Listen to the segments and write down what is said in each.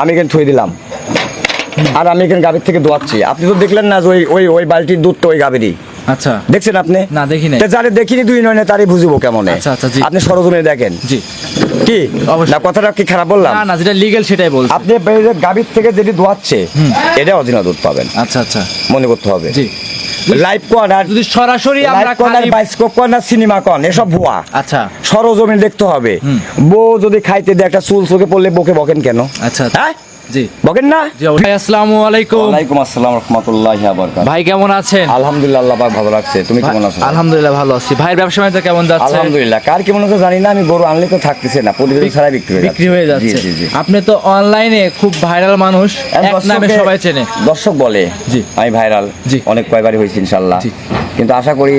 আমি এখানে থুয়ে দিলাম, আর আমি এখানে গাভীর থেকে দোয়াচ্ছি। আপনি তো দেখলেন না যে ওই বালতির দুধ তো ওই গাভীরই। আচ্ছা, দেখছেন আপনি? না দেখি নাই। যারে দেখিনি দুই নয় তারই বুঝবো কেমন। আচ্ছা আচ্ছা, জি আপনি সরজমিনে দেখেন। জি কি অবশ্যই। না, কথাটা কি খারাপ বললাম? না না, যেটা লিগ্যাল সেটাই বলছি। আপনি গাভীর থেকে যেটি দোয়াচ্ছে এটা অরিজিনাল দুধ পাবেন। আচ্ছা আচ্ছা, মনে করতে হবে। জি। লাইভ কোন আর যদি সরাসরি আমরা বাইস্কোপ কোন আর সিনেমা কোন এসব ভুয়া। আচ্ছা, সরজমিনে দেখতে হবে। বউ যদি খাইতে দেয় একটা চুল চোখে পড়লে বকে বকেন কেন? আচ্ছা হ্যাঁ, জি বকেন না? জি ভাই, আসসালামু আলাইকুম। ওয়ালাইকুম আসসালাম রাহমাতুল্লাহি ওয়া বারাকাতুহু। ভাই কেমন আছেন? আলহামদুলিল্লাহ, আল্লাহ পাক ভালো রাখছে। তুমি কেমন আছো? আলহামদুলিল্লাহ ভালো আছি। ভাইয়ের ব্যবসা বাণিজ্য কেমন যাচ্ছে? আলহামদুলিল্লাহ। কার কেমন আছে জানি না, আমি গরু আনলে তো থাকতেছে না, প্রতিদিন ছাড়া বিক্রি হয়ে যাচ্ছে। যাচ্ছে। জি জি জি। আপনি তো অনলাইনে খুব ভাইরাল মানুষ, এক নামে সবাই চেনে। দর্শক বলে জি আমি ভাইরাল। জি। অনেক কয়বারই হয়েছে ইনশাআল্লাহ। জি। কিন্তু আশা করি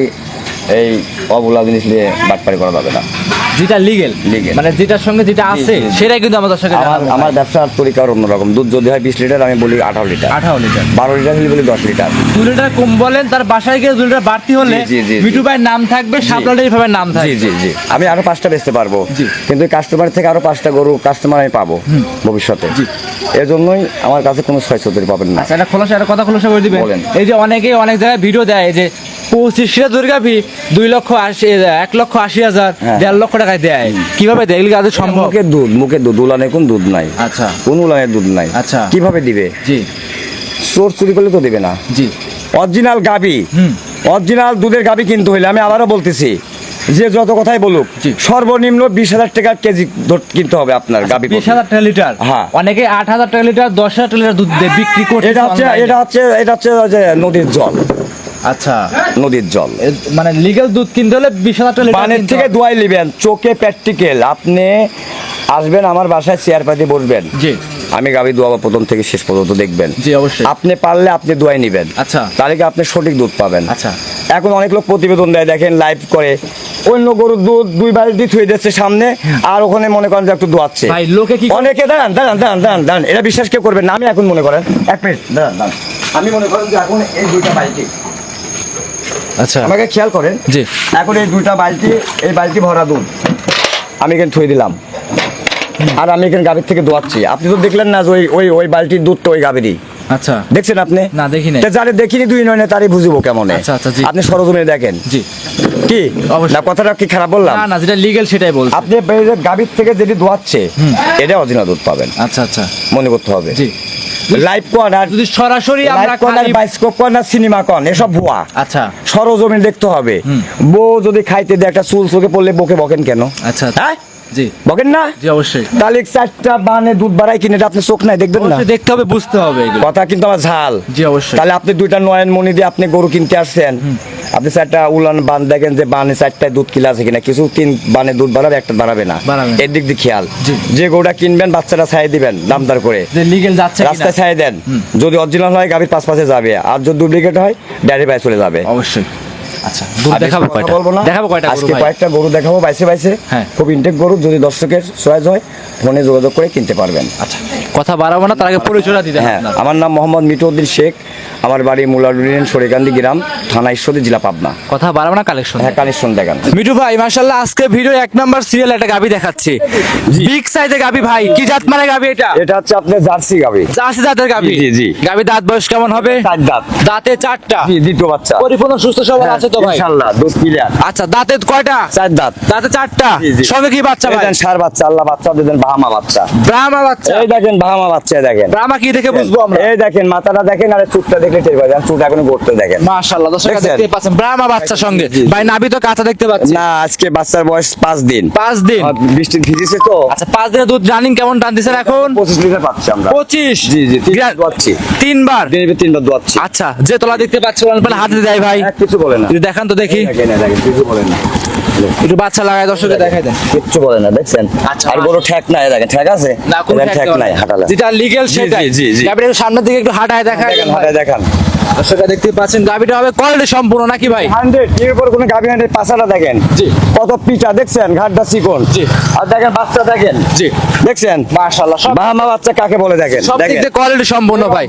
এই অবলা জিনিস নিয়ে বাটপারি করা যাবে না। যেটা লিগ্যাল, Legal। মানে যেটার সঙ্গে যেটা আছে জি, জি। সেটাই কিন্তু আমাদের সঙ্গে আমার ব্যবসার তরিকা অন্যরকম। দুধ যদি হয় 20 লিটার, আমি বলি 18 লিটার। 18 লিটার, 12 লিটার হলে বলি 10 লিটার। 2 লিটার কম বলেন, তার বাসায় গিয়ে 2 লিটার বাড়তি হলে জি, জি, জি, জি। মিঠু ভাইয়ের নাম থাকবে, সাপলাটের ভাবে নাম জি থাকবে। জি জি। আমি আরো 5টা বেচতে পারবো। জি। কিন্তু কাস্টমার থেকে আরো 5টা গরু কাস্টমার আমি পাবো ভবিষ্যতে। জি। এর জন্যই আমার কাছে কোনো ছয় চৌধুরী পাবেন না। আচ্ছা, একটা কথা খোলাসা করে দিবেন। বলেন। এই যে অনেকেই অনেক জায়গায় ভিডিও দেয় যে 25 দুর্গাভি 1,80,000 হ্যাঁ। 1,50,000 লক্ষ টাকায় দেয়। কিভাবে দেয়? এগুলো আদৌ সম্ভব? মুখের দুধ উলানে কোন দুধ নাই। আচ্ছা কোন উলানের দুধ নাই। আচ্ছা। কিভাবে দিবে? জি চোর চুরি করলে তো দিবে না। জি অরিজিনাল গাবি, অরিজিনাল দুধের গাবি কিনতে হইলে আমি আবারও বলতেছি, যে যত কথাই বলুক, জি। সর্বনিম্ন 20,000 টাকা কেজি কিনতে হবে আপনার গাবি। 20,000 টাকা লিটার। হ্যাঁ। অনেকে 8,000 টাকা লিটার, 10,000 টাকা লিটার দুধ দিয়ে বিক্রি করছে। এটা হচ্ছে যে নদীর জল। আচ্ছা, নদীর জল মানে লিগ্যাল দুধ কিনতে হলে 20,000 টাকা লিটার পানের থেকে দোয়াই নেবেন। চোখে প্র্যাকটিক্যাল। আপনি আসবেন আমার বাসায়, চেয়ার পাতি বসবেন, জি আমি গাবি দোয়াবো প্রথম থেকে শেষ পর্যন্ত দেখবেন। জি অবশ্যই। আপনি পারলে আপনি দোয়াই নেবেন। আচ্ছা তাহলে কি আপনি সঠিক দুধ পাবেন। আচ্ছা, এখন অনেক লোক প্রতিবেদন দেয়, দেখেন লাইভ করে, অন্য গরুর দুধ 2 বালতি থুয়ে দিচ্ছে সামনে, আর ওখানে মনে করেন যে একটু দোয়াচ্ছে। ভাই লোকে কি অনেকে দাঁড়ান, এটা বিশ্বাস কেউ করবেন না। আমি এখন মনে করেন 1 মিনিট দাঁড়ান, আমি মনে করেন যে এখন এই 2টা বালতি, আচ্ছা আমাকে খেয়াল করেন, জি এখন এই 2টা বালতি, এই বালতি ভরা দুধ আমি এখানে থুয়ে দিলাম, আর আমি এখানে গাভীর থেকে দোয়াচ্ছি। আপনি তো দেখলেন না যে ওই বালতির দুধ তো ওই গাভীরই। আচ্ছা, দেখছেন আপনি? না দেখি নাই। যারে দেখিনি দুই নয় তারই বুঝবো কেমন। আচ্ছা আচ্ছা, জি আপনি সরজমিনে দেখেন। জি কি অবশ্যই। না, কথাটা কি খারাপ বললাম? না না, যেটা লিগ্যাল সেটাই বলছি। আপনি গাভীর থেকে যেটি দোয়াচ্ছে এটা অরিজিনাল দুধ পাবেন। আচ্ছা আচ্ছা, মনে করতে হবে। জি। লাইভ কোন আর যদি সরাসরি আমরা বাইস্কোপ কোন আর সিনেমা কোন এসব ভুয়া। আচ্ছা সরজমিনে দেখতে হবে। বউ যদি খাইতে দেয় একটা চুল চোখে পড়লে বকে বকেন কেন? আচ্ছা হ্যাঁ, জি বকেন না? জি অবশ্যই। তাহলে 4টা বানে দুধ বাড়াই কিনে এটা আপনি চোখ নাই দেখবেন না? অবশ্যই দেখতে হবে, বুঝতে হবে এগুলো। কথা কিন্তু আমার ঝাল। জি অবশ্যই। তাহলে আপনি 2টা নয়ন মনি দিয়ে আপনি গরু কিনতে আসছেন, আপনি 4টা উলান বান দেখেন যে বানে 4টায় দুধ কিলা আছে কিনা। কিছু 3 বানে দুধ বাড়াবে, একটা বাড়াবে না। বাড়াবে না। এর দিক দিয়ে খেয়াল। জি। যে গরুটা কিনবেন বাচ্চাটা ছাই দিবেন দামদার করে, যে লিগ্যাল যাচ্ছে রাস্তায় ছাই দেন। যদি অরিজিনাল হয় গাভীর পাশে যাবে, আর যদি ডুপ্লিকেট হয় ডাইরেক্ট বাইরে চলে যাবে। অবশ্যই। আচ্ছা, দুধ আর দেখাবো বেশি কথা কয়টা? বলবো না। দেখাবো কয়টা গরু আজকে ভাই? কয়েকটা গরু দেখাবো বাইসে। হ্যাঁ। খুব ইনটেক গরু। যদি দর্শকের চয়েস হয় ফোনে যোগাযোগ করে কিনতে পারবেন। আচ্ছা, কথা বাড়াবো না, তার আগে পরিচয়টা দিতে হ্যাঁ, আমার নাম মোহাম্মদ মিটুউদ্দিন শেখ। আমার বাড়ি মুলাডুলিন সরিকান্দি গ্রাম, থানা ঈশ্বরদী, জেলা পাবনা। কথা বাড়াবো না, কালেকশন। হ্যাঁ, কানেকশন দেখান। মিঠু ভাই মাশাআল্লাহ, আজকে ভিডিও 1 নাম্বার সিরিয়াল একটা গাবি দেখাচ্ছি। বিগ সাইজের গাবি ভাই, কি জাত মানে গাবি এটা? এটা হচ্ছে আপনার জার্সি গাভী। জার্সি জাতের গাবি। জি, জি। গাবি দাঁত বয়স কেমন হবে? 4 দাঁত। দাঁতে 4টা। জি, দ্বিতীয় বাচ্চা। পরিপূর্ণ সুস্থ সবল আছে তো ভাই? ইনশাআল্লাহ, দুধ ক্লিয়ার। আচ্ছা, দাঁতে কয়টা? 4 দাঁত। দাঁতে 4টা। জি, জি। সঙ্গে কি বাচ্চা ভাই? দেন সার বাচ্চা, আল্লাহ বাচ্চা দেন, বাহামা বাচ্চা। ব্রাহ্মা বাচ্চা। এই দেখেন বাহামা বাচ্চা, দেখেন। ব্রাহ্মা কি দেখে বুঝবো আমরা? এই দেখেন মাথাটা দেখেন, আর চুটটা দেখলে টের পাবেন। চুট এখনো গড়তে দেখেন। মাশাআল্লাহ, দর্শক দেখছেন? দেখতে পাচ্ছেন ব্রাহ্মা বাচ্চার সঙ্গে। জি, জি। ভাই নাভি তো কাঁচা দেখতে পাচ্ছি। না, আজকে বাচ্চার বয়স 5 দিন। 5 দিন। আর বৃষ্টি ভিজেছে তো। আচ্ছা, 5 দিনের দুধ রানিং কেমন টান দিছেন এখন? 25 লিটার পাচ্ছি আমরা। 25। জি জি, 3 দোয়াচ্ছি। 3 বার। দিনে 3 বার দোয়াচ্ছি। আচ্ছা, যে তোলা দেখতে পাচ্ছি ওখানে হাতে দেয় ভাই। কিছু বলে না। যদি দেখান তো দেখি। দেখেন, কিছু বলে না। একটু বাচ্চা লাগায় দর্শকে দেখাই দেন। কিচ্ছু বলে না, দেখছেন? আচ্ছা। আর গরু ঠেক নাই, দেখেন ঠেক আছে? না, কোনো ঠেক নাই, হাঁটালে। যেটা লিগ্যাল জি, সেটাই। জি, জি, জি। আপনি একটু সামনের দিকে একটু হাঁটায় দেখায় দেখেন, হাঁটায় দেখান। দর্শকরা দেখতে পাচ্ছেন গাবিটা হবে কোয়ালিটি সম্পূর্ণ নাকি ভাই? 100 এর উপর কোনো গাভী 100 পাছাটা দেখেন জি। কত পিচা দেখছেন, ঘাটটা চিকন। জি। আর দেখেন বাচ্চা দেখেন, জি। দেখছেন মাশাআল্লাহ, সব বাহামা বাচ্চা কাকে বলে দেখেন। সব দিক দিয়ে কোয়ালিটি সম্পূর্ণ ভাই।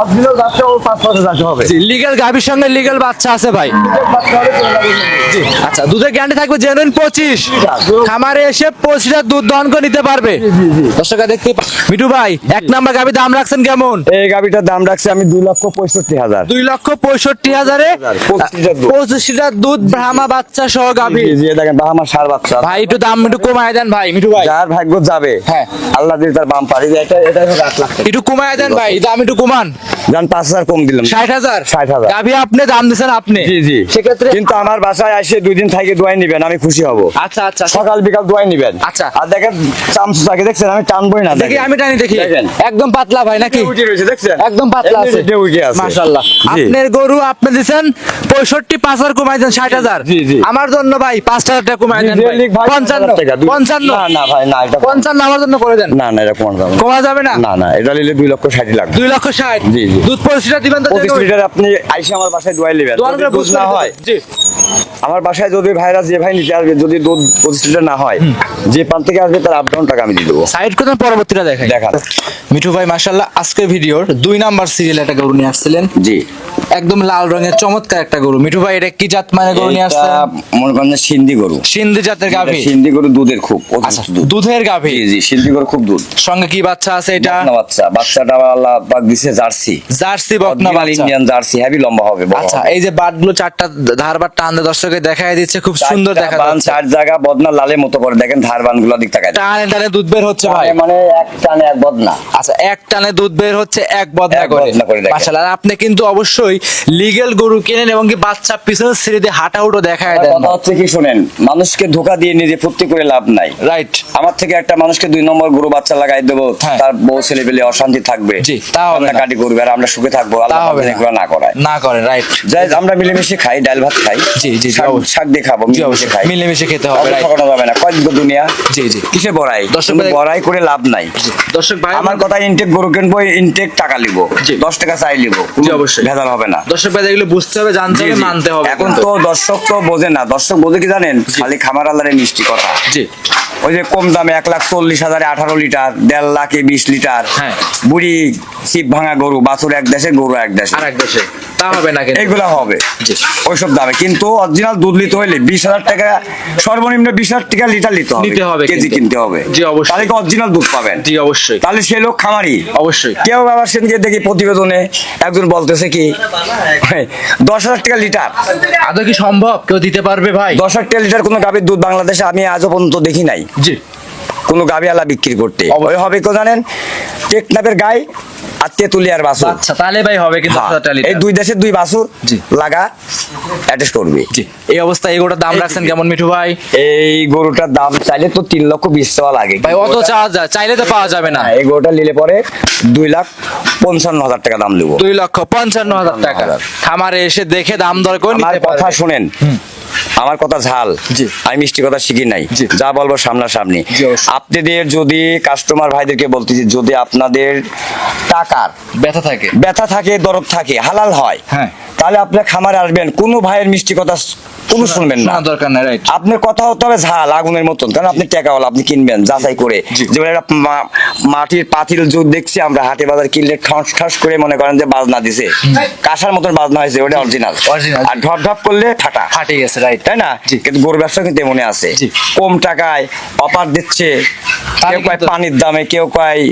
অরিজিনাল বাচ্চা ও 5 যাতে হবে। জি, লিগ্যাল গাবির সঙ্গে লিগ্যাল বাচ্চা আছে ভাই। জি, আচ্ছা দুধের গ্যারান্টি থাকবে জেনুইন 25। খামারে এসে 25 লিটার দুধ দহন করে নিতে পারবে। দর্শকরা দেখতে মিঠু ভাই, এক নাম্বার গাবি দাম রাখছেন কেমন? এই গাভীটার দাম রাখছি আমি 2,65,000। 2,65,000-এ 25 লিটার দুধ ব্রাহ্মা বাচ্চা সহ গাবি। জি, জি, দেখেন বাহামা সার বাচ্চা। ভাই একটু দাম একটু কমায় দেন ভাই মিঠু ভাই। যার ভাগ্য যাবে, হ্যাঁ। আল্লাহ দিলে তার বাম পারি। এটা 8 লাখ টাকা। একটু কমায় দেন ভাই, দাম একটু কমান। জান 5,000 কম দিলাম। 60,000 60,000 গাবি আপনি দাম দিচ্ছেন আপনি। জি, জি। সেক্ষেত্রে কিন্তু আমার বাসায় এসে 2 দিন থেকে দোয়াই নিবেন, আমি খুশি হব। আচ্ছা আচ্ছা সকাল বিকাল দোয়াই নিবেন। আচ্ছা। আর দেখেন চামচুটাকে দেখছেন, আমি টানবই না। দেখি আমি টানি দেখি, দেখেন। একদম পাতলা ভাই নাকি? উঠে রয়েছে দেখছেন, একদম পাতলা আছে, এমনি উঠে আছে। মাশাআল্লাহ। জি। আপনার গরু আপনি দিবেন 65, 5,000 কমাই দেন 60,000। জি, জি। আমার জন্য ভাই 5,000 টাকা কমাই দেন ভাই। লিখ ভাই 55 টাকা। 55 না না ভাই, না এটা 55 আমার জন্য করে দেন। না না, এটা কমানো যাবে না। কমা যাবে না? না না, এটা নিলে 2,60,000 লাগবে। 2,60,000। জি, জি। দুধ 25 লিটার দিবেন তো? 25 লিটার আপনি আইসে আমার বাসায় দোয়াই নেবেন। দোয়ান যদি করে দুধ না হয়, জি। আমার বাসায় যদি ভাইরা যে ভাই নিতে আসবে, যদি দুধ 25 লিটার না হয়, যে পান থেকে আসবে তার 8 টাকা আমি দিয়ে দেবো। সাইড করে পরবর্তীটা দেখাই। দেখান। মিঠু ভাই মাশাআল্লাহ আজকের ভিডিওর 2 নাম্বার সিরিয়াল একটা গরু নিয়ে আসছিলেন। জি। একদম লাল রঙের চমৎকার একটা গরু। মিঠু ভাই এটা কি জাত মানে গরু নিয়ে আসছেন? এটা মনে করেন যে সিন্ধি গরু। সিন্ধি জাতের গাভী। সিন্ধি গরু দুধের খুব আচ্ছা, অতিরিক্ত দুধ। দুধের গাভী। জি, জি, সিন্ধি গরু খুব দুধ। সঙ্গে কি বাচ্চা আছে এটা? বকনা বাচ্চা। বাচ্চাটা আল্লাহ পাক দিছে জার্সি। জার্সি বকনা বাচ্চা। ইন্ডিয়ান জার্সি, হেভি লম্বা হবে, বড় আচ্ছা, হবে। এই যে বাটগুলো চারটা ধারবার টান দিয়ে দর্শককে দেখায় দিচ্ছে, খুব সুন্দর দেখা বান যাচ্ছে। 4 জায়গা বদনা লালের মতো করে দেখেন, ধারবান গুলো দিক তাকায়। টানে টানে দুধ বের হচ্ছে ভাই। মানে এক টানে এক বদনা। আচ্ছা, এক টানে দুধ বের হচ্ছে এক বদনা এক করে। বদনা করে দেখেন। মাশাআল্লাহ, আর আপনি কিন্তু অবশ্যই লিগ্যাল গরু কেনেন এবং কি বাচ্চা পিছনে ছেড়ে দিয়ে হাঁটা উঠো দেখায় দেন। কথা হচ্ছে কি শুনেন, মানুষকে ধোকা দিয়ে নিজে ফুর্তি করে লাভ নাই। রাইট। আমার থেকে একটা মানুষকে 2 নম্বর গরু বাচ্চা লাগাই দেবো, হ্যাঁ। তার বউ ছেলে পেলে অশান্তি থাকবে। জি, তা হবে না। কাটি করবে আর আমরা সুখে থাকবো। তা আল্লাহ হবে আমাদের না। এগুলো না করায়। না করে, রাইট। যাই আমরা মিলেমিশে খাই, ডাল ভাত খাই। জি, জি, জি, শাক- অবশ্যই। শাক দিয়ে খাবো, জি, মিলেমিশে অবশ্যই। খাই। মিলেমিশে খেতে হবে, রাইট। ঠকানো যাবে না, কয়েক দুনিয়া। জি, জি। কিসে বড়াই? দর্শক কোনো ভাই- বড়াই করে লাভ নাই। দর্শক ভাই আমার কথা, ইনটেক গরু কিনবো, ইনটেক টাকা লিবো, জি। 10 টাকা চাই লিবো, জি, অবশ্যই। ভেজাল হবে না। দর্শক ভাই এগুলো বুঝতে হবে, জানতে জি, হবে, জি। মানতে হবে। এখন তো দর্শক তো বোঝে না। দর্শক বোঝে কি জানেন? খালি খামার আল্লাহরে মিষ্টি কথা। জি। ওই যে কম দামে 1,40,000 18 লিটার, 1.5 লাখে 20 লিটার, হ্যাঁ। বুড়ি চিপ ভাঙা গরু, বাছুর এক দেশে, গরু এক দেশে, আর এক দেশে তা হবে না কিন্তু। এইগুলা হবে জি। ওইসব দামে। কিন্তু অরিজিনাল দুধ নিতে হলে 20,000 টাকা, সর্বনিম্ন 20,000 টাকা লিটার নিতে হবে কেজি কিন্তু। কিনতে হবে। জি, অবশ্যই। তাহলে অরিজিনাল দুধ পাবেন। জি, অবশ্যই। তাহলে সে লোক খামারি। অবশ্যই। কেউ আবার সেদিকে দেখি প্রতিবেদনে একজন বলতেছে কি 10,000 টাকা লিটার। আদৌ কি সম্ভব কেউ দিতে পারবে ভাই? 10,000 টাকা লিটার কোনো গাভীর দুধ বাংলাদেশে আমি আজও পর্যন্ত দেখি নাই জি। কোনো গাভীওয়ালা বিক্রি করতে। অবশ্যই। ওই হবে কেউ জানেন, টেকনাফের গাই আর তেতুলিয়ার বাছুর। আচ্ছা, তাহলে ভাই হবে কিন্তু হ্যাঁ, 10,000 টাকা লিটার। এই 2 দেশের 2 বাছুর জি। লাগা অ্যাটাচ করবে। জি। এই অবস্থায় এই গরুটার দাম রাখছেন কেমন মিঠু ভাই? এই গরুটার দাম চাইলে তো 3,20,000 চাওয়া লাগে। ভাই অত চাওয়া যায়, চাইলে তো পাওয়া যাবে না। হ্যাঁ, এই গরুটা নিলে পরে 2,55,000 টাকা দাম দেবো। 2,55,000 টাকা। খামারে এসে দেখে দাম দর করে আমার নিতে কথা পারবে। শুনেন, আমার কথা ঝাল। জি। আমি মিষ্টি কথা শিখি নাই, জি। যা বলবো সামনাসামনি। জি, অবশ্যই। আপনাদের যদি কাস্টমার ভাইদেরকে বলতেছি, যদি আপনাদের টাকার ব্যথা থাকে। ব্যথা থাকে, দরদ থাকে, হালাল হয়, হ্যাঁ। তাহলে আপনি খামারে আসবেন, কোনো ভাইয়ের মিষ্টি কথা কোনো শুনবেন না। শোনা দরকার নাই, রাইট। আপনার কথা হতে হবে ঝাল আগুনের মতন, কারণ আপনি টাকাওয়ালা, আপনি কিনবেন যাচাই করে। জি। যেমন একটা মাটির পাতিল যুগ দেখছি আমরা হাটে বাজার কিনলে, ঠস ঠস করে মনে করেন যে বাজনা দিছে, কাঁসার মতন বাজনা হয়েছে, ওটা অরিজিনাল। Original। আর ঢপ ঢপ করলে ফাটা, ফাটে গেছে, রাইট। তাই না? জি। কিন্তু গরু ব্যবসা কিন্তু মনে আছে, জি। কম টাকায় অফার দিচ্ছে, তাহলে কেউ কয় কিন্তু- পানির দামে, কেউ কয়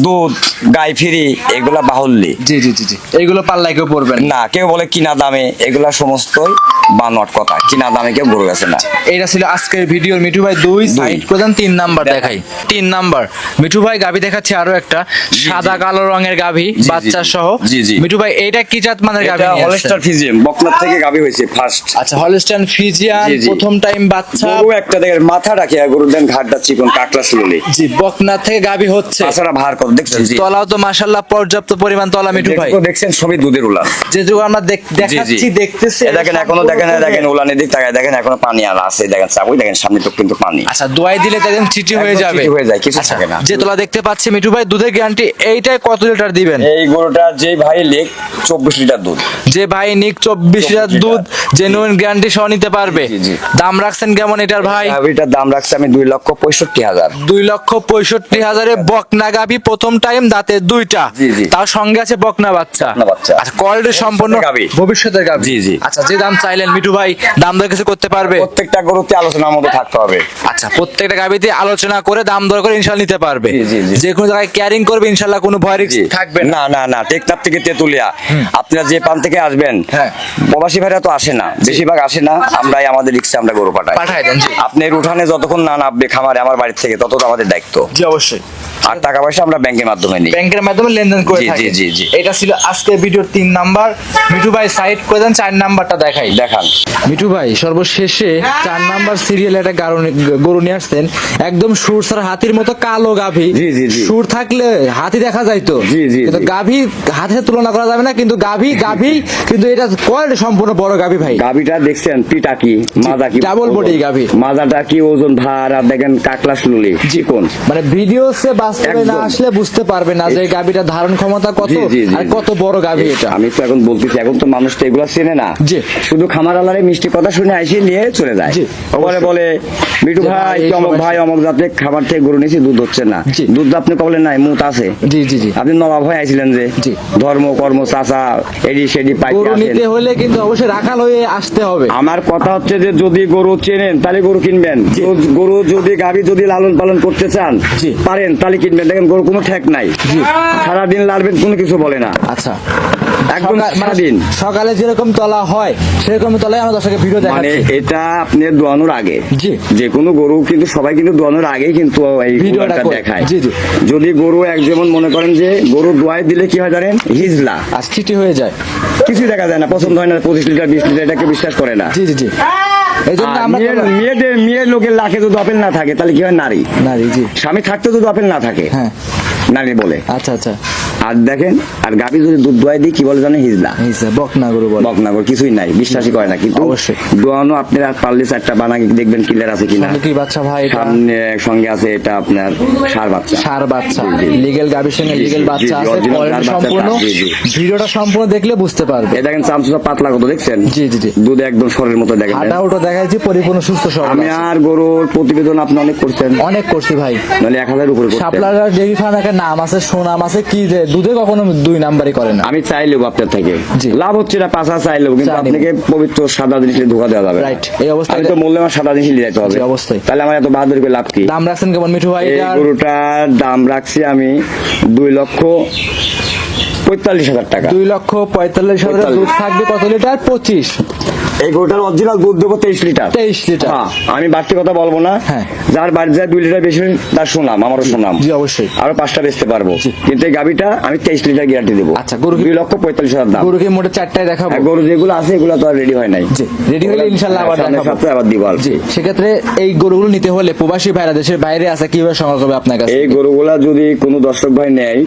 দুধ গাই ফ্রি, এগুলা বাহুল্যি জি, জি, জি, জি। এইগুলো পাল্লাই কেউ পড়বেন না। না। কেউ বলে কিনা দামে, এগুলা সমস্তই বানোয়াট কথা। কিনা দামে কেউ গরু আছে না। এইটা ছিল আজকের ভিডিওর মিঠু ভাই 2 সাইড প্রধান 3 নাম্বার দেখাই। 3 নাম্বার মিঠু ভাই গাবি দেখাচ্ছি আরো একটা সাদা কালো রঙের গাবি, জি, বাচ্চা জি। সহ। জি, জি। মিঠু ভাই এইটা কি জাত মানের গাবি এটা নিয়ে আসছেন? হলস্টার ফিজিয়াম, বকনার থেকে গাবি হয়েছে ফার্স্ট। আচ্ছা, হলস্টাইন ফ্রিজিয়ান, জি, জি। প্রথম টাইম বাচ্চা। গরু একটা দেখেন মাথা রাখে, আর গরুর দেন ঘাটটা চিকন, কাকলা শুনলে। জি, বকনা থেকে গাবি হচ্ছে। তাছাড়া ভার কত দেখছেন? জি। তলাও তো মাশাআল্লাহ পর্যাপ্ত পরিমাণ তলা মিঠু ভাই। যেটুকু দেখছেন সবই দুধের উলান। যেটুকু আমরা দেখাচ্ছি, দেখতেছি। এ দেখেন এখনো দেখেন, দেখেন উলান পানির দিক তাকায় দেখেন, এখনো পানি আর আছে, দেখেন চাবুই দেখেন সামনে তো কিন্তু পানি। আচ্ছা দোয়াই দিলে তো একদম চিটি হয়ে একদম যাবে। চিটি হয়ে যায়, কিছু আচ্ছা, থাকে না। যে তোলা দেখতে পাচ্ছি মিঠু ভাই, দুধের গ্যারান্টি এইটাই কত লিটার দিবেন? এই গরুটা যে ভাই লেগ 24 লিটার দুধ। যে ভাই নিক 24 লিটার দুধ জেনুইন গ্যারান্টি সহ নিতে পারবে। জি, জি। দাম রাখছেন কেমন এটার ভাই? গাভীটার দাম রাখছি আমি 2,65,000। 2,65,000 বকনা গাভী, প্রথম টাইম, দাঁতে দুইটা, জি, জি। তার সঙ্গে আছে বকনা বাচ্চা। বকনা বাচ্চা। আচ্ছা কোয়ালিটি সম্পন্ন গাভী। ভবিষ্যতের গাভী। জি, জি। আচ্ছা যে দাম চাইলেন মিঠু ভাই, দাম দর কিছু করতে পারবে? প্রত্যেকটা গরুতে আলোচনার মধ্যে থাকতে হবে। আচ্ছা প্রত্যেকটা গাভীতে আলোচনা করে দাম দর করে ইনশাআল্লাহ নিতে পারবে। জি, জি, জি। যে কোনো জায়গায় ক্যারিং করবে ইনশাআল্লাহ, কোনো ভয় রিস্ক জি। থাকবে না। না না না, টেকনাফ থেকে তেতুলিয়া আপনারা যে পান থেকে আসবেন, হ্যাঁ। প্রবাসী ভাইরা তো আসে না, বেশিরভাগ আসে না, আমরাই আমাদের রিক্সে আমরা গরু পাঠাই। পাঠায় দেন। জি আপনার উঠানে যতক্ষণ না নামবে খামারে আমার বাড়ির থেকে, ততটা আমাদের দায়িত্ব। জি অবশ্যই। আর টাকা পয়সা আমরা ব্যাংকের মাধ্যমে নিই। ব্যাংকের মাধ্যমে লেনদেন করে জি, থাকি। জি, জি, জি। এটা ছিল আজকে ভিডিওর 3 নাম্বার। মিঠু ভাই সাইড করে দেন, 4 নাম্বারটা দেখাই। দেখান। মিঠু ভাই সর্বশেষে 4 নাম্বার সিরিয়ালে একটা গরু নিয়ে আসছেন, একদম সুর ছাড়া হাতির মতো কালো গাভী। জি, জি, জি। সুর থাকলে হাতি দেখা যাইতো, জি, জি, কিন্তু জি। গাভী হাতির তুলনা করা যাবে না, কিন্তু গাভী কিন্তু এটা কোয়ালিটি সম্পূর্ণ বড় গাভী ভাই। গাভীটা দেখছেন পিটা কি, মাজা কি, ডাবল বডি গাভী। মাজাটা কি ওজন ভার, আর দেখেন কাকলা শুনলি চিকন। মানে ভিডিওতে বাস্তবে না একদম। আসলে বুঝতে পারবে না যে গাভীটার ধারণ ক্ষমতা কত জি, জি, জি, আর জি। কত বড় গাভী এটা। আমি তো এখন বলতেছি, এখন তো মানুষ তো এগুলো চেনে না। জি। শুধু খামার আলারে মিষ্টি কথা শুনে আইসে নিয়ে চলে যায়। জি, ওখানে বলে মিঠু যে ভাই ভাই, এই অমক সমস্যা। ভাই অমক জাতে খাবার থেকে গরু নিয়েছি, দুধ হচ্ছে না। জি। দুধ আপনি কবলেন নাই, মুত আছে। জি জি জি। আপনি নবাব হয়ে আইছিলেন যে, জি। ধর্ম কর্ম চাচা এডি সেডি পাইতে গরু আসেন। নিতে হলে কিন্তু অবশ্যই রাখাল হয়ে আসতে হবে। আমার কথা হচ্ছে যে যদি গরু চেনেন তাহলে গরু কিনবেন। গরু যদি গাভী যদি লালন পালন করতে চান জি। পারেন তাহলে কিনবেন। দেখেন গরু কোনো ঠেক নাই, সারাদিন লাড়বেন কোনো কিছু বলে না, আচ্ছা একদম মানে স্বাধীন। সকালে যেরকম তলা হয় সেরকম তলায় আমরা দর্শকের ভিডিও মানে দেখাচ্ছি। এটা আপনি দোয়ানোর আগে, জি। যে কোনো গরু কিন্তু সবাই কিন্তু দোয়ানোর আগেই কিন্তু এই ভিডিওটা ভিডিওটা করে। দেখায়। জি, জি। যদি গরু এক যেমন মনে করেন যে গরু দোয়াই দিলে কি হয় জানেন, হিজলা আর চিটি হয়ে যায়। কিছুই দেখা যায় না, পছন্দ হয় না, 25 লিটার 20 লিটার এটাকে বিশ্বাস করে না। জি জি জি। এই জন্য আর আমরা মেয়ের লোকের লাখে যদি আপেল না থাকে তাহলে কি হয়, নারী নারী। জি স্বামী থাকতে যদি আপেল না থাকে হ্যাঁ। নারী বলে। আচ্ছা আচ্ছা। আর দেখেন, আর গাভী যদি দুধ দোয়াই দিই কি বলে জানেন, হিজলা। এই যে বকনা গরু বলে। বকনাগর কিছুই নাই, বিশ্বাসই করে না। কিন্তু অবশ্যই। দোয়ানো আপনার আর পারলে 4টা বানা দেখবেন ক্লিয়ার আছে কিনা। সামনে কি বাচ্চা ভাই এটা? সামনে সঙ্গে আছে এটা আপনার ষাঁড় বাচ্চা। ষাঁড় বাচ্চা, জি, জি। লিগেল গাভীর সঙ্গে জি, লিগেল জি, বাচ্চা জি, আছে। original কোয়ালিটি ষাঁড় সম্পূর্ণ, বাচ্চাটা, জি, জি। ভিডিওটা সম্পূর্ণ দেখলে বুঝতে পারবে। এ দেখেন চামচা পাতলা কত দেখছেন। জি, জি, জি। দুধ একদম সরের মতো দেখেন। হাঁটা উঠো দেখাচ্ছি, পরিপূর্ণ সুস্থ সবল আমি আছে। আর গরুর প্রতিবেদন আপনি অনেক করছেন, অনেক করছি ভাই। নাহলে 1000 উপরে করতেন। শাপলার ডেইরি ফার্ম একটা নাম আছে, সুনাম আছে, কি যে দুধে কখনো 2 নাম্বারই করে না। আমি চাইলেও আপনার থেকে জি। লাভ হচ্ছে না, পাঁচা চাইলেও কিন্তু চাইলেও। আপনাকে পবিত্র সাদা জিনিস ধোকা দেওয়া যাবে না। Right, এই অবস্থায়- আমি তো বললাম আমার সাদা জিনিস নিয়ে যেতে হবে। জি, অবশ্যই। তাহলে আমার এত বাহাদুরি করে লাভ কি? দাম রাখছেন কেমন মিঠু ভাই এই এটার? গরুটার দাম রাখছি আমি 2,45,000 টাকা। 2,45,000 দুধ থাকবে কত লিটার? 25। এই গরুটার অরিজিনাল দুধ দেবো 23 লিটার। 23 লিটার। হ্যাঁ, আমি বাড়তি কথা বলবো না। হ্যাঁ। যার বাড়ি যায় 2 লিটার বেশি তার সুনাম, আমারও সুনাম। জি অবশ্যই। আরো 5টা বেচতে পারবো, কিন্তু এই গাবিটা আমি 23 লিটার গ্যারান্টি দেবো। আচ্ছা, গরু কি- 2,45,000 দাম। গরুকে মোটে 4টায় দেখাবো। আর গরু যেগুলো আছে এগুলো তো আর রেডি হয় নাই। জি, রেডি হলে ইনশাআল্লাহ আবার সামনের দেখাবো। সপ্তাহে আবার দিব আর জি, কি। সেক্ষেত্রে এই গরুগুলো নিতে হলে প্রবাসী ভাইরা দেশের বাইরে আছে, কিভাবে সংগ্রহ করবে আপনার কাছে? এই গরুগুলা যদি কোনো দর্শক ভাই নেয়,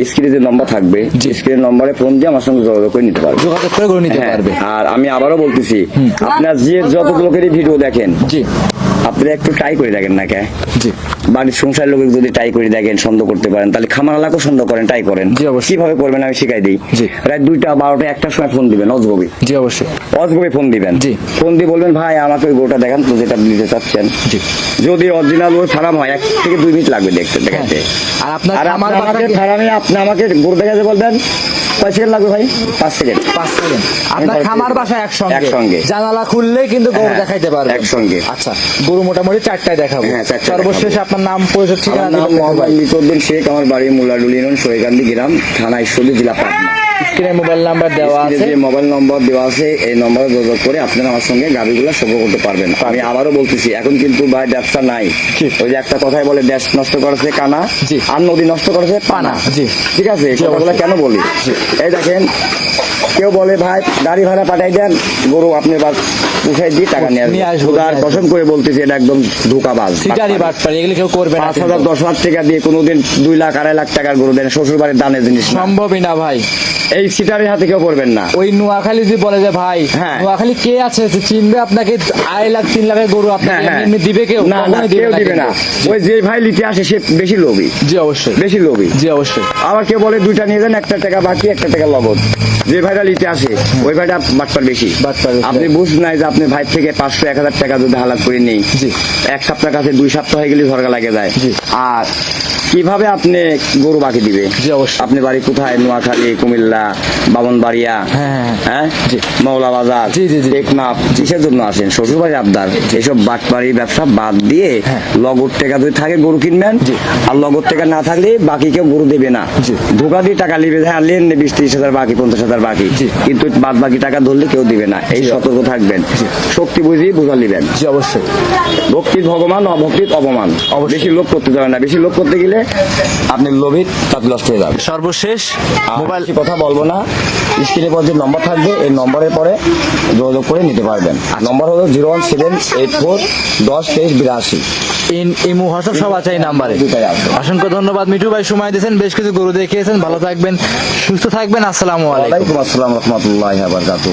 স্ক্রিনে যে নম্বর থাকবে, জি। স্ক্রিনের নম্বরে ফোন দিয়ে আমার সঙ্গে যোগাযোগ করে নিতে পারবে। যোগাযোগ করে গরু নিতে হ্যাঁ, পারবে। আর আমি আবারও বলতেছি, আপনার যে যত লোকেরই ভিডিও দেখেন জি আপনি একটু ট্রাই করে দেখেন না কে, জি বাড়ির সংসার লোকের যদি ট্রাই করে দেখেন, সন্দেহ করতে পারেন, তাহলে খামার এলাকাও সন্দেহ করেন, ট্রাই করেন। জি, অবশ্যই। কিভাবে করবেন আমি শিখাই দিই। জি। রাত 2টা 12টা 1টার সময় ফোন দিবেন, অজগবি জি অবশ্যই। অজগবি ফোন দিবেন। জি। ফোন দিয়ে বলবেন ভাই আমাকে ওই গরুটা দেখান তো যেটা নিতে চাচ্ছেন। জি। যদি অরিজিনাল ওই ফার্ম হয় 1 থেকে 2 মিনিট লাগবে দেখতে দেখাতে। আর আপনার আর খামার আপনি আমাকে বাসায় ফার্মে আপনি আমাকে গরু দেখাতে বলবেন, কয় সেকেন্ড লাগবে ভাই? 5 সেকেন্ড। 5 সেকেন্ড। আপনার আমি খামার বাসা একসঙ্গে একসঙ্গে। জানালা খুললে কিন্তু গরু হ্যাঁ, দেখাইতে পারবে একসঙ্গে। আচ্ছা, গরু মোটামুটি 4টায় দেখাবো। হ্যাঁ, 4টায় সর্বশেষ দেখাবো। আপনার নাম পরিচয় ঠিকানা আমার নাম দিবেন মোহাম্মদ ভাই। লিতউদ্দিন শেখ, আমার বাড়ি মুলাডুল ইউনিয়ন সৈকান্দি গ্রাম, থানা ঈশ্বরদী, জেলা পাবনা। স্ক্রিনে মোবাইল নাম্বার দেওয়া স্ক্রিনে আছে। যে মোবাইল নম্বর দেওয়া আছে এই নম্বরে যোগাযোগ করে আপনারা আমার সঙ্গে গাড়িগুলো সংগ্রহ করতে পারবেন। আমি আবারও বলতেছি, এখন কিন্তু ভাই ব্যবসা নাই। জি। ওই যে একটা কথাই বলে, দেশ নষ্ট করেছে কানা, জি। আর নদী নষ্ট করেছে পানা। জি। ঠিক আছে, এই জি, কথাগুলো অবশ্যই। কেন বলি? এই দেখেন, কেউ বলে ভাই গাড়ি ভাড়া পাঠাই দেন, গরু আপনি পুষাই দিয়ে টাকা নিয়ে নিয়ে আসবেন। আসবো, খুদার নিয়ে আসবো। কসম করে বলতেছি, এটা একদম ধোঁকাবাজ। সিটারি বাটপারি এগুলো কেউ করবে না। 5,000 10,000 টাকা দিয়ে কোনোদিন 2 লাখ 2.5 লাখ টাকার গরু দেন, শ্বশুর বাড়ির দানের জিনিস না। সম্ভবই না ভাই। এই সিটারের হাতে কেউ পড়বেন না। ওই নোয়াখালী যদি বলে যে ভাই হ্যাঁ। নোয়াখালী কে আছে যে চিনবে আপনাকে 2.5 লাখ 3 লাখের গরু আপনাকে এমনি দিবে কেউ? না না, কখনোই কেউ দিবে না। কিন্তু। ওই যে ভাই নিতে আসে সে বেশি লোভী, জি অবশ্যই, বেশি লোভী। জি অবশ্যই। আবার কেউ বলে 2টা নিয়ে যান, 1 টাকা বাকি, 1 টাকা নগদ। যে ভাইটা নিতে আসে ওই ভাইটা বাটপার বেশি। বাটপার বেশি। আপনি বুঝ নাই যে আপনি ভাই থেকে 500-1000 টাকা যদি হালাত করে নেই, জি। 1 সপ্তাহ কাছে 2 সপ্তাহ হয়ে গেলে ঝরগা লাগে যায়। জি। আর কিভাবে আপনি গরু বাকি দিবে? জি, অবশ্যই। আপনি বাড়ি কোথায়? নোয়াখালী, কুমিল্লা, বামনবাড়িয়া, হ্যাঁ, হ্যাঁ, জি। মৌলাবাজার, জি, জি, জি। টেকনাফ, কিসের জন্য আসেন? শ্বশুরবাড়ি আবদার। এসব বাটপাড়ি ব্যবসা বাদ দিয়ে হ্যাঁ। লগদ টাকা যদি থাকে গরু কিনবেন, জি। আর লগদ টাকা না থাকলে বাকি কেউ গরু দেবে না। জি। ধোকা দিয়ে টাকা নিবে, হ্যাঁ লেন 20-30 হাজার বাকি, 50 হাজার বাকি, জি। কিন্তু বাদ বাকি টাকা ধরলে কেউ দিবে না। এই সতর্ক থাকবেন, শক্তি বুঝিয়ে বোঝা নিবেন। জি অবশ্যই। ভক্তির ভগবান, অভক্তির অপমান। অবশ্যই। বেশি লোভ করতে যাবেন না। বেশি লোভ করতে গেলে আপনি লোভিত তাতে নষ্ট হয়ে যাবে। সর্বশেষ মোবাইল কথা বলবো না, স্ক্রিনে পর যে নম্বর থাকবে এই নম্বরের পরে যোগাযোগ করে নিতে পারবেন। নম্বর হলো 01784102382। ইমো হোয়াটসঅ্যাপ সব আছে এই নাম্বারে। দুটাই আছে। অসংখ্য ধন্যবাদ মিঠু ভাই, সময় দিয়েছেন, বেশ কিছু গরু দেখিয়েছেন। ভালো থাকবেন, সুস্থ থাকবেন। আসসালামু আলাইকুম। ওয়ালাইকুম আসসালাম রহমতুল্লাহি ওয়া বারাকাতুহু।